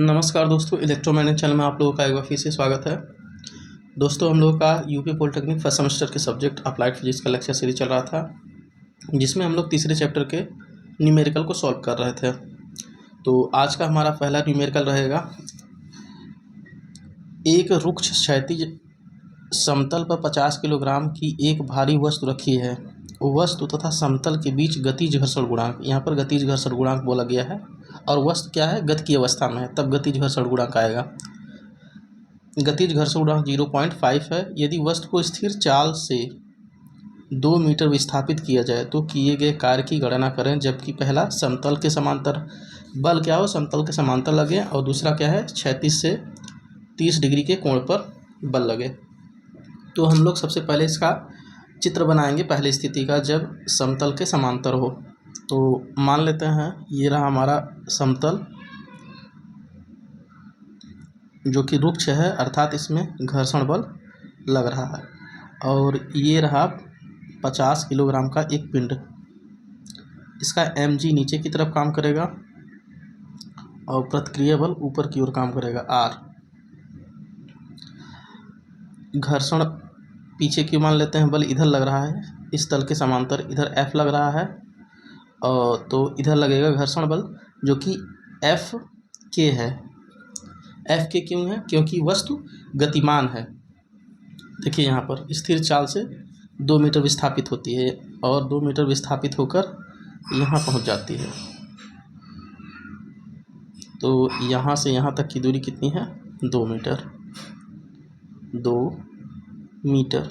नमस्कार दोस्तों, electromagnet channel में आप लोगों का एक बार फिर से स्वागत है। दोस्तों, हम लोगों का यूपी पॉलिटेक्निक फर्स्ट सेमेस्टर के सब्जेक्ट अप्लाइड फिजिक्स का लेक्चर सीरीज चल रहा था, जिसमें हम लोग तीसरे चैप्टर के न्यूमेरिकल को सॉल्व कर रहे थे। तो आज का हमारा पहला न्यूमेरिकल रहेगा, एक रुक्ष क्षैतिज समतल पर 50 किलोग्राम की एक भारी वस्तु रखी है। वस्तु तथा समतल के बीच गतिज घर्षण गुणांक, यहाँ पर गतिज घर्षण गुणांक बोला गया है, और वस्तु क्या है, गति की अवस्था में है, तब गतिज घर्षण गुणांक आएगा। गतिज घर्षण गुणांक 0.5 है। यदि वस्तु को स्थिर चाल से 2 मीटर विस्थापित किया जाए तो किए गए कार्य की गणना करें, जबकि पहला समतल के समांतर बल क्या हो, समतल के समांतर लगे, और दूसरा क्या है, क्षैतिज से 30 डिग्री के कोण पर बल लगे। तो हम लोग सबसे पहले इसका चित्र बनाएंगे पहली स्थिति का, जब समतल के समांतर हो। तो मान लेते हैं ये रहा हमारा समतल, जो कि रुक्ष है, अर्थात इसमें घर्षण बल लग रहा है, और ये रहा 50 किलोग्राम का एक पिंड। इसका mg नीचे की तरफ काम करेगा और प्रतिक्रिया बल ऊपर की ओर काम करेगा r। घर्षण पीछे की मान लेते हैं, बल इधर लग रहा है, इस तल के समांतर इधर F लग रहा है, और तो इधर लगेगा घर्षण बल, जो कि F k है। F k क्यों है, क्योंकि वस्तु गतिमान है। देखिए यहाँ पर स्थिर चाल से 2 मीटर विस्थापित होती है, और 2 मीटर विस्थापित होकर यहाँ पहुँच जाती है। तो यहाँ से यहाँ तक की दूरी कितनी है, 2 मीटर। 2 मीटर।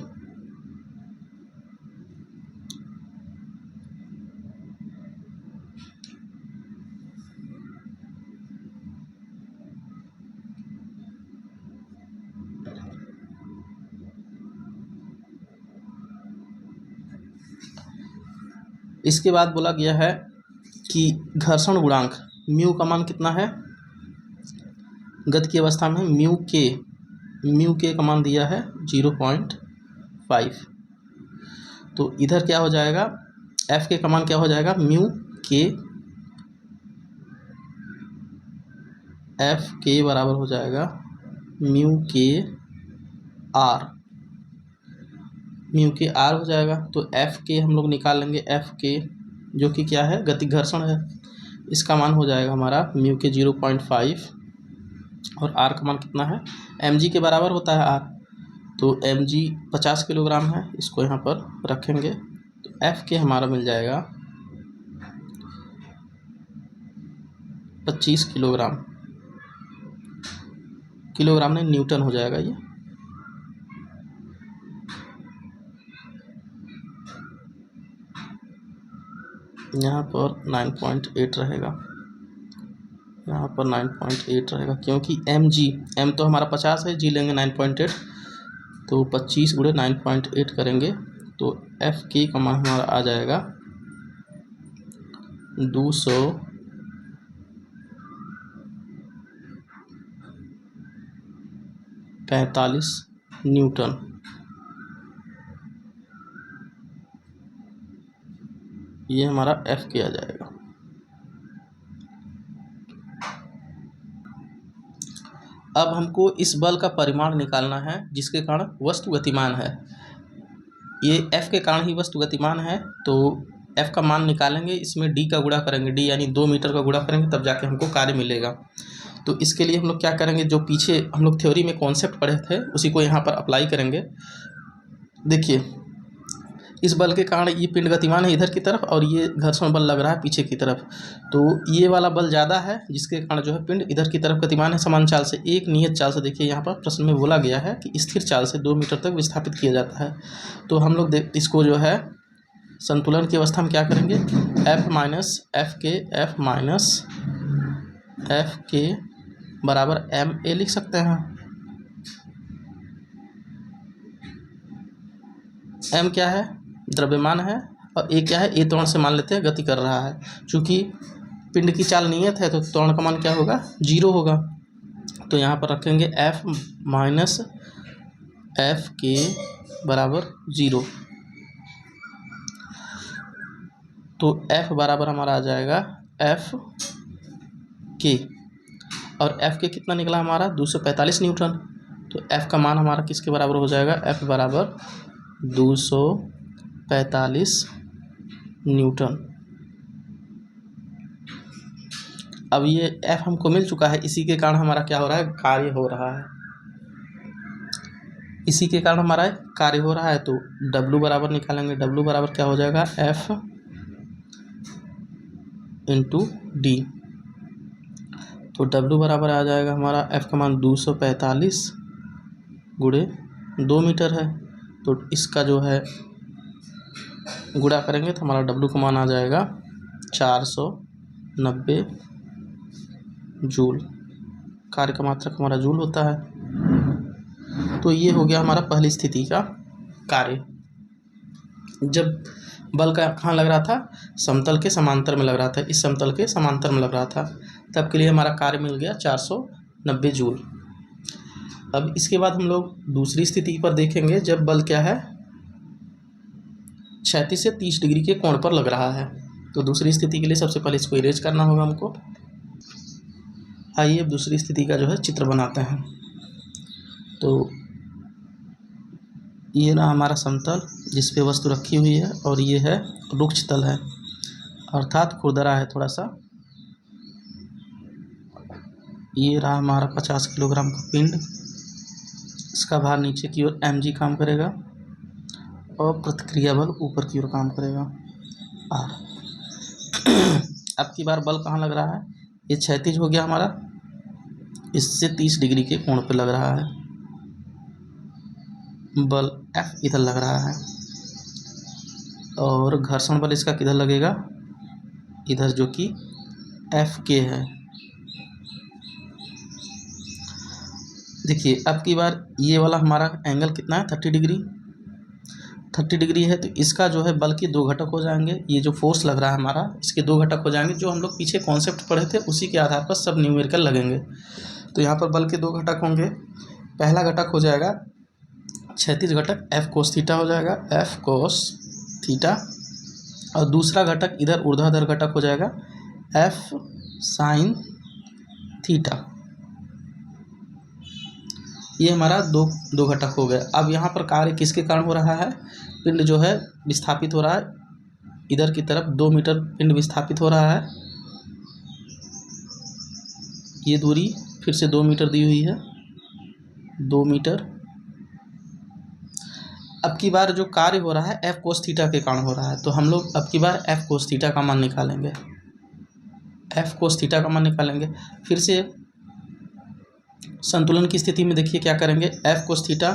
इसके बाद बोला गया है कि घर्षण गुणांक म्यू का मान कितना है, गति की अवस्था में म्यू के का मान दिया है 0.5। तो इधर क्या हो जाएगा, F के का मान क्या हो जाएगा, म्यू के, F के बराबर हो जाएगा म्यू के आर। म्यू के आर हो जाएगा। तो F के हम लोग निकाल लेंगे, F के जो कि क्या है, गति घर्षण है, इसका मान हो जाएगा हमारा म्यू के 0.5, और R का मान कितना है, mg के बराबर होता है R। तो mg 50 किलोग्राम है, इसको यहाँ पर रखेंगे। तो F के हमारा मिल जाएगा 25 किलोग्राम। किलोग्राम नहीं, न्यूटन हो जाएगा ये। यहाँ पर 9.8 रहेगा, यहाँ पर 9.8 रहेगा, क्योंकि m तो हमारा 50 है, g लेंगे 9.8, तो 25 गुणे 9.8 करेंगे, तो F के का मान हमारा आ जाएगा 245 न्यूटन। ये हमारा F के आ जाएगा। अब हमको इस बल का परिमाण निकालना है, जिसके कारण वस्तु गतिमान है। ये F के कारण ही वस्तु गतिमान है, तो F का मान निकालेंगे, इसमें D का गुणा करेंगे, D यानी 2 मीटर का गुणा करेंगे, तब जाके हमको कार्य मिलेगा। तो इसके लिए हम लोग क्या करेंगे, जो पीछे हम लोग थ्योरी में कॉन्सेप्ट पढ़े थे, उसी को यहाँ पर अप्लाई करेंगे। देखिए, इस बल के कारण ये पिंड गतिमान है इधर की तरफ, और ये घर्षण बल लग रहा है पीछे की तरफ। तो ये वाला बल ज़्यादा है, जिसके कारण जो है पिंड इधर की तरफ गतिमान है समान चाल से, एक नियत चाल से। देखिए यहाँ पर प्रश्न में बोला गया है कि स्थिर चाल से 2 मीटर तक विस्थापित किया जाता है। तो हम लोग इसको जो है संतुलन की अवस्था में क्या करेंगे, F के बराबर ma लिख सकते हैं। m क्या है, द्रव्यमान है, और a क्या है, a त्वरण से मान लेते हैं गति कर रहा है। चूँकि पिंड की चाल नियत है, तो त्वरण का मान क्या होगा, 0 होगा। तो यहाँ पर रखेंगे F के बराबर 0। तो F बराबर हमारा आ जाएगा F के, और एफ़ के कितना निकला हमारा 245 न्यूटन। तो एफ़ का मान हमारा किसके बराबर हो जाएगा, एफ़ बराबर 245 न्यूटन। अब ये एफ़ हमको मिल चुका है, इसी के कारण हमारा क्या हो रहा है, कार्य हो रहा है। इसी के कारण हमारा कार्य हो रहा है। तो W बराबर निकालेंगे, W बराबर क्या हो जाएगा, F इंटू डी। तो W बराबर आ जाएगा हमारा, F का मान 245 गुणे 2 मीटर है। तो इसका जो है गुणा करेंगे तो हमारा W का मान आ जाएगा 490 जूल। कार्य का मात्रक हमारा जूल होता है। तो ये हो गया हमारा पहली स्थिति का कार्य। जब बल का कहाँ लग रहा था, समतल के समांतर में लग रहा था, इस समतल के समांतर में लग रहा था, तब के लिए हमारा कार्य मिल गया 490 जूल। अब इसके बाद हम लोग दूसरी स्थिति पर देखेंगे, जब बल क्या है, 36 से 30 डिग्री के कोण पर लग रहा है। तो दूसरी स्थिति के लिए सबसे पहले इसको इरेज करना होगा हमको। आइए अब दूसरी स्थिति का जो है चित्र बनाते हैं। तो ये ना हमारा समतल जिस पे वस्तु रखी हुई है, और ये है रुक्ष तल है, अर्थात खुरदरा है थोड़ा सा। ये रहा हमारा 50 किलोग्राम का पिंड, इसका भार नीचे की ओर mg काम करेगा और प्रतिक्रिया बल ऊपर की ओर काम करेगा r। अब की बार बल कहाँ लग रहा है, ये क्षैतिज हो गया हमारा, इससे 30 डिग्री के कोण पे लग रहा है। बल F इधर लग रहा है, और घर्षण बल इसका किधर लगेगा, इधर, जो कि F के है। देखिए अब की बार ये वाला हमारा एंगल कितना है, 30 डिग्री। 30 डिग्री है, तो इसका जो है बल के दो घटक हो जाएंगे। ये जो फोर्स लग रहा है हमारा, इसके दो घटक हो जाएंगे, जो हम लोग पीछे कॉन्सेप्ट पढ़े थे उसी के आधार पर सब न्यूमेरिकल लगेंगे। तो यहाँ पर बल के दो घटक होंगे। पहला घटक हो जाएगा क्षैतिज घटक, F कोस थीटा हो जाएगा, F कोस थीटा। और दूसरा घटक इधर ऊर्ध्वाधर घटक हो जाएगा F साइन थीटा। ये हमारा दो घटक हो गए। अब यहाँ पर कार्य किसके कारण हो रहा है, पिंड जो है विस्थापित हो रहा है इधर की तरफ, 2 मीटर पिंड विस्थापित हो रहा है। ये दूरी फिर से 2 मीटर दी हुई है, 2 मीटर। अब की बार जो कार्य हो रहा है F कोस थीटा के कारण हो रहा है। तो हम लोग अब की बार F कोस थीटा का मान निकालेंगे, F कोस थीटा का मान निकालेंगे। फिर से संतुलन की स्थिति में देखिए क्या करेंगे, F कोस थीटा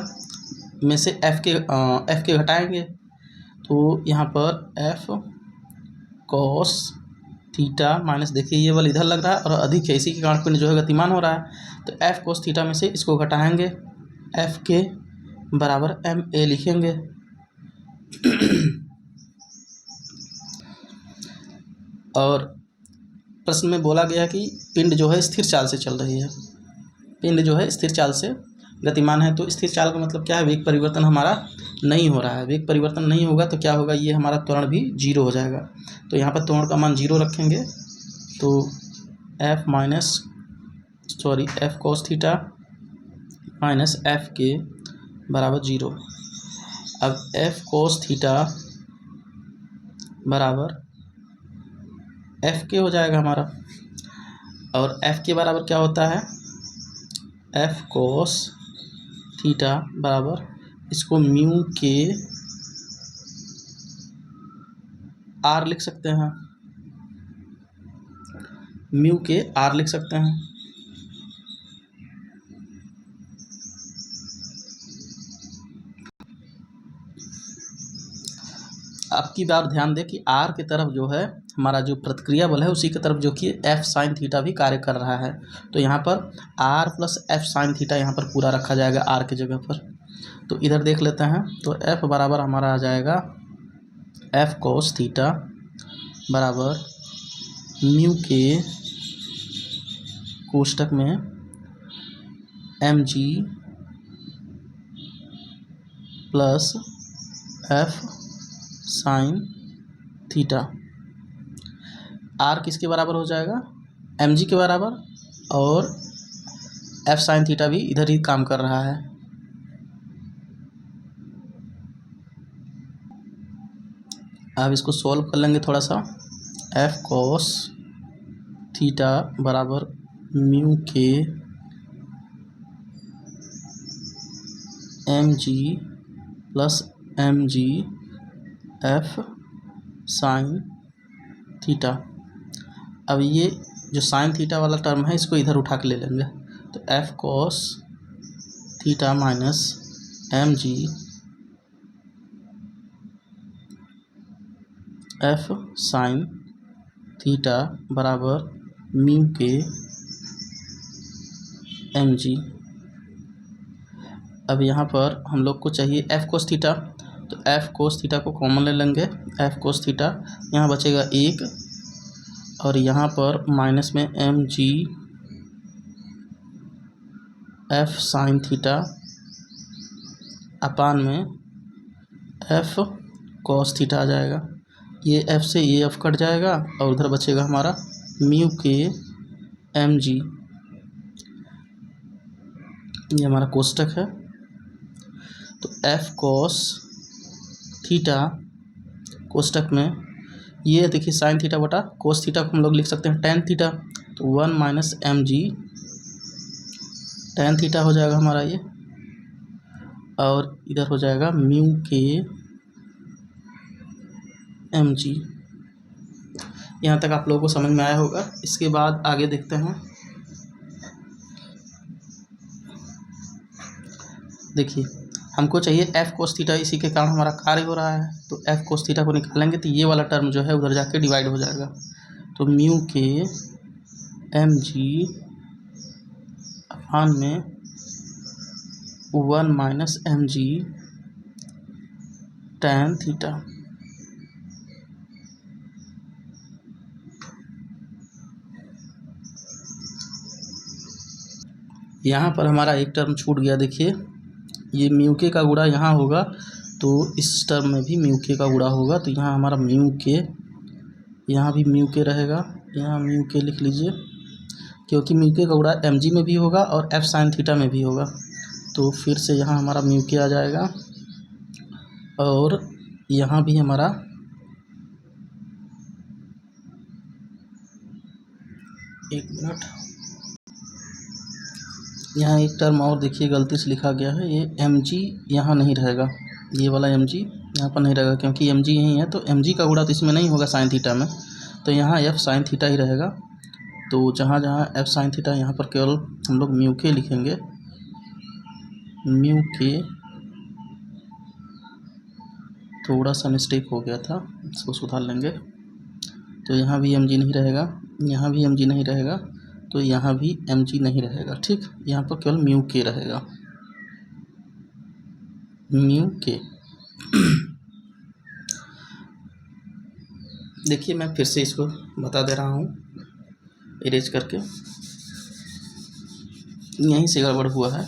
में से F के घटाएंगे। तो यहाँ पर F कोस थीटा माइनस, देखिए ये वाला इधर लग रहा है और अधिक है, इसी के कारण पिंड जो है गतिमान हो रहा है। तो F कोस थीटा में से इसको घटाएंगे, F के बराबर ma लिखेंगे। और प्रश्न में बोला गया कि पिंड जो है स्थिर चाल से चल रही है, पिंड जो है स्थिर चाल से गतिमान है। तो स्थिर चाल का मतलब क्या है, वेग परिवर्तन हमारा नहीं हो रहा है। वेग परिवर्तन नहीं होगा तो क्या होगा, ये हमारा त्वरण भी 0 हो जाएगा। तो यहाँ पर त्वरण का मान 0 रखेंगे। तो F cos theta minus F के बराबर 0। अब F कोस थीटा बराबर F के हो जाएगा हमारा, और F के बराबर क्या होता है, F कोस थीटा बराबर, इसको म्यू के R लिख सकते हैं, म्यू के R लिख सकते हैं। अब की बार ध्यान दें कि R की तरफ जो है हमारा जो प्रतिक्रिया बल है, उसी की तरफ जो कि F साइन थीटा भी कार्य कर रहा है। तो यहाँ पर R plus F sine theta यहाँ पर पूरा रखा जाएगा R की जगह पर। तो इधर देख लेते हैं। तो F बराबर हमारा आ जाएगा F कोस थीटा बराबर म्यू के कोष्टक में mg plus F sine theta. R किसके बराबर हो जाएगा, mg के बराबर, और एफ साइन थीटा भी इधर ही काम कर रहा है। अब इसको सॉल्व कर लेंगे थोड़ा सा। एफ कॉस थीटा बराबर mu K M G plus M G F sine theta. अब ये जो साइन थीटा वाला टर्म है इसको इधर उठा के ले लेंगे, तो F cos theta minus M G F sine theta बराबर म्यू के एम जी। अब यहाँ पर हम लोग को चाहिए एफ कोस थीटा, तो एफ कोस थीटा को कॉमन ले लेंगे। एफ कोस थीटा यहाँ बचेगा 1 और यहाँ पर माइनस में M G F sine theta upon में एफ कॉस थीटा आ जाएगा। ये एफ से ये एफ कट जाएगा और उधर बचेगा हमारा म्यू के एम जी। ये हमारा कोष्टक है। तो एफ कॉस थीटा कोष्टक में ये देखिए साइन थीटा बटा कोस थीटा को हम लोग लिख सकते हैं टेन थीटा, तो 1 minus M G tan theta हो जाएगा हमारा ये, और इधर हो जाएगा म्यू के एम जी। यहाँ तक आप लोगों को समझ में आया होगा। इसके बाद आगे देखते हैं। देखिए हमको चाहिए एफ कोस थीटा, इसी के कारण हमारा कार्य हो रहा है, तो एफ कोस थीटा को निकालेंगे तो ये वाला टर्म जो है उधर जाके डिवाइड हो जाएगा। तो म्यू के एम जी अपान में 1 minus M G tan theta. यहाँ पर हमारा एक टर्म छूट गया। देखिए ये म्यू के का गुणा यहाँ होगा तो इस टर्म में भी म्यू के का गुणा होगा, तो यहाँ हमारा म्यू के, यहाँ भी म्यू के रहेगा, यहाँ म्यू के लिख लीजिए, क्योंकि म्यू के का गुणा एम जी में भी होगा और एफ साइन थीटा में भी होगा। तो फिर से यहाँ हमारा म्यू के आ जाएगा और यहाँ भी हमारा एक मिनट, यहाँ एक टर्म और देखिए गलती से लिखा गया है, ये एम जी यहाँ नहीं रहेगा, ये वाला एम जी यहाँ पर नहीं रहेगा क्योंकि एम जी यहीं है, तो एम जी का गुणा तो इसमें नहीं होगा साइन थीटा में, तो यहाँ एफ साइन थीटा ही रहेगा। तो जहाँ जहाँ एफ साइन थीटा यहाँ पर केवल हम लोग म्यू के लिखेंगे, म्यू के थोड़ा सा मिस्टेक हो गया था, इसको सुधार लेंगे। तो यहाँ भी एम जी नहीं रहेगा, यहाँ भी एम जी नहीं रहेगा, तो यहाँ भी एम जी नहीं रहेगा। ठीक, यहाँ पर केवल म्यू के रहेगा, म्यू के। देखिए मैं फिर से इसको बता दे रहा हूँ इरेज करके, यहीं से गड़बड़ हुआ है।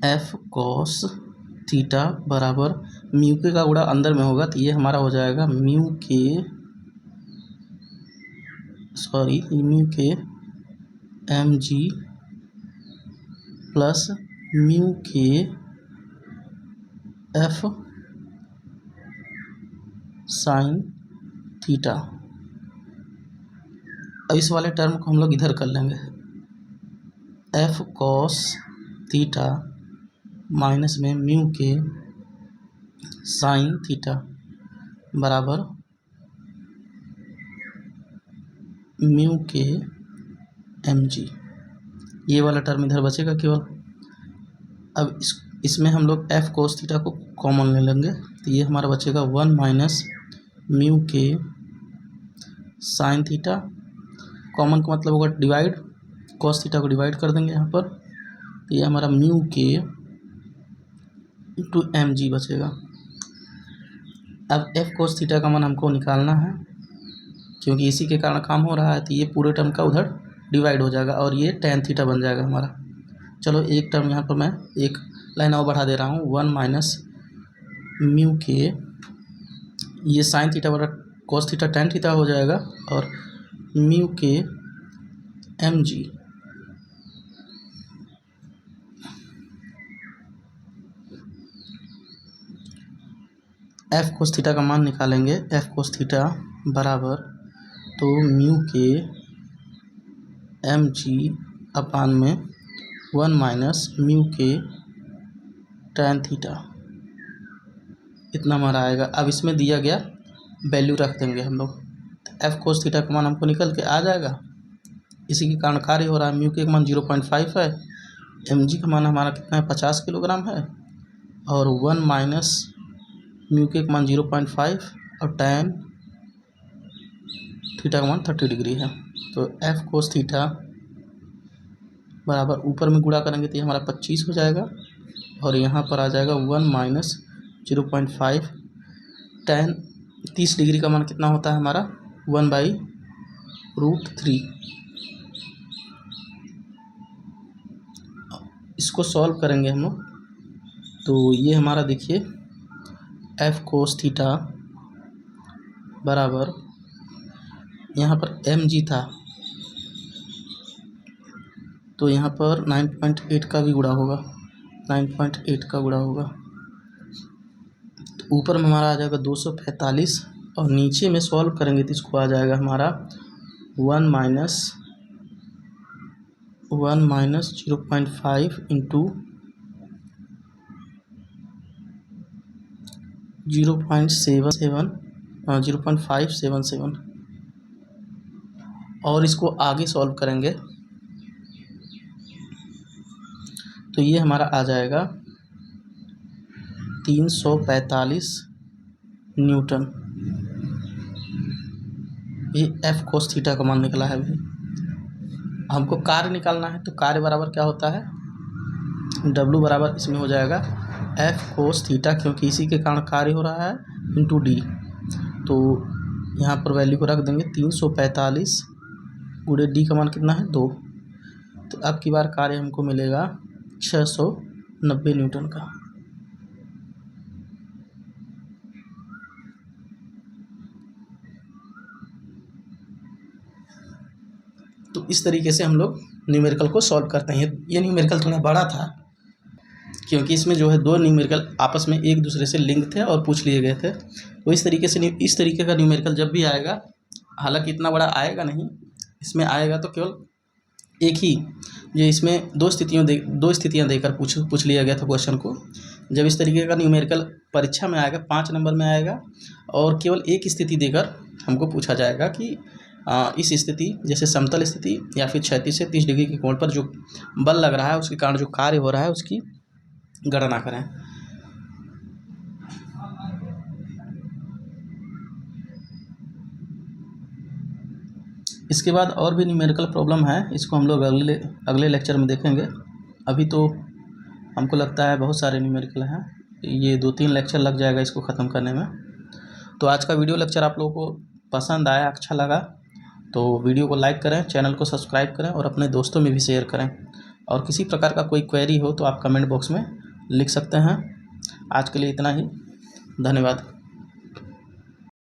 एफ कॉस थीटा बराबर म्यू के का गुणा अंदर में होगा, तो ये हमारा हो जाएगा mu K M G plus mu के एफ साइन थीटा। अब इस वाले टर्म को हम लोग इधर कर लेंगे, एफ कॉस थीटा माइनस में म्यू के साइन थीटा बराबर म्यू के एम जी। ये वाला टर्म इधर बचेगा केवल। अब इसमें हम लोग एफ कोस थीटा को कॉमन ले लेंगे, तो ये हमारा बचेगा 1 माइनस म्यू के साइन थीटा, कॉमन का मतलब होगा डिवाइड, कोस थीटा को डिवाइड कर देंगे यहाँ पर, तो ये हमारा म्यू के इंटू एम जी बचेगा। अब एफ कोस थीटा का मान हमको निकालना है, क्योंकि इसी के कारण काम हो रहा है, तो ये पूरे टर्म का उधर डिवाइड हो जाएगा और ये tan थीटा बन जाएगा हमारा। चलो एक टर्म यहाँ पर मैं एक लाइन और बढ़ा दे रहा हूँ, 1 माइनस म्यू के, ये साइन थीटा बटा कॉस थीटा tan थीटा हो जाएगा, और mu K M G. F cos theta का मान निकालेंगे, एफ कोस थीटा बराबर तो म्यू के एम जी अपान में 1 माइनस म्यू के tan थीटा, इतना हमारा आएगा। अब इसमें दिया गया वैल्यू रख देंगे हम लोग, एफ कोस थीटा का मान हमको निकल के आ जाएगा। इसी के कारण कार्य हो रहा है। म्यू के मान 0.5 है, एम जी का मान हमारा कितना है 50 किलोग्राम है, और 1 माइनस म्यू के मान 0.5 और tan थीटा का मान 30 डिग्री है। तो एफ कोस थीटा बराबर ऊपर में गुणा करेंगे तो ये हमारा 25 हो जाएगा, और यहाँ पर आ जाएगा 1 माइनस 0.5 tan 30 डिग्री का मान कितना होता है हमारा 1/√3। इसको सॉल्व करेंगे हम लोग, तो ये हमारा देखिए एफ कोस थीटा बराबर यहाँ पर एम जी था, तो यहाँ पर 9.8 का भी गुणा होगा, 9.8 का गुणा होगा, तो ऊपर में हमारा आ जाएगा 245, और नीचे में सॉल्व करेंगे तो इसको आ जाएगा हमारा 1 माइनस 0.5 इंटू 0.577, और इसको आगे सॉल्व करेंगे तो ये हमारा आ जाएगा 345 न्यूटन। ये एफ कोस थीटा का मान निकला है। अभी हमको कार्य निकालना है, तो कार्य बराबर क्या होता है, W बराबर इसमें हो जाएगा एफ कोस थीटा, क्योंकि इसी के कारण कार्य हो रहा है, इंटू डी। तो यहाँ पर वैल्यू को रख देंगे 345 गुणे डी का मान कितना है 2, तो अब की बार कार्य हमको मिलेगा 690 न्यूटन का। तो इस तरीके से हम लोग न्यूमेरिकल को सॉल्व करते हैं। ये न्यूमेरिकल थोड़ा बड़ा था, क्योंकि इसमें जो है दो न्यूमेरिकल आपस में एक दूसरे से लिंक थे और पूछ लिए गए थे। तो इस तरीके से इस तरीके का न्यूमेरिकल जब भी आएगा, हालांकि इतना बड़ा आएगा नहीं, इसमें आएगा तो केवल एक ही, जो इसमें दो स्थितियाँ देकर पूछ लिया गया था क्वेश्चन को। जब इस तरीके का न्यूमेरिकल परीक्षा में आएगा 5 नंबर में आएगा, और केवल एक स्थिति देकर हमको पूछा जाएगा कि इस स्थिति जैसे समतल स्थिति या फिर 36 से 30 डिग्री के कोण पर जो बल लग रहा है उसके कारण जो कार्य हो रहा है उसकी गणना करें। इसके बाद और भी न्यूमेरिकल प्रॉब्लम है, इसको हम लोग अगले लेक्चर में देखेंगे। अभी तो हमको लगता है बहुत सारे न्यूमेरिकल हैं, ये 2-3 लेक्चर लग जाएगा इसको ख़त्म करने में। तो आज का वीडियो लेक्चर आप लोगों को पसंद आया, अच्छा लगा तो वीडियो को लाइक करें, चैनल को सब्सक्राइब करें और अपने दोस्तों में भी शेयर करें। और किसी प्रकार का कोई क्वेरी हो तो आप कमेंट बॉक्स में लिख सकते हैं। आज के लिए इतना ही, धन्यवाद।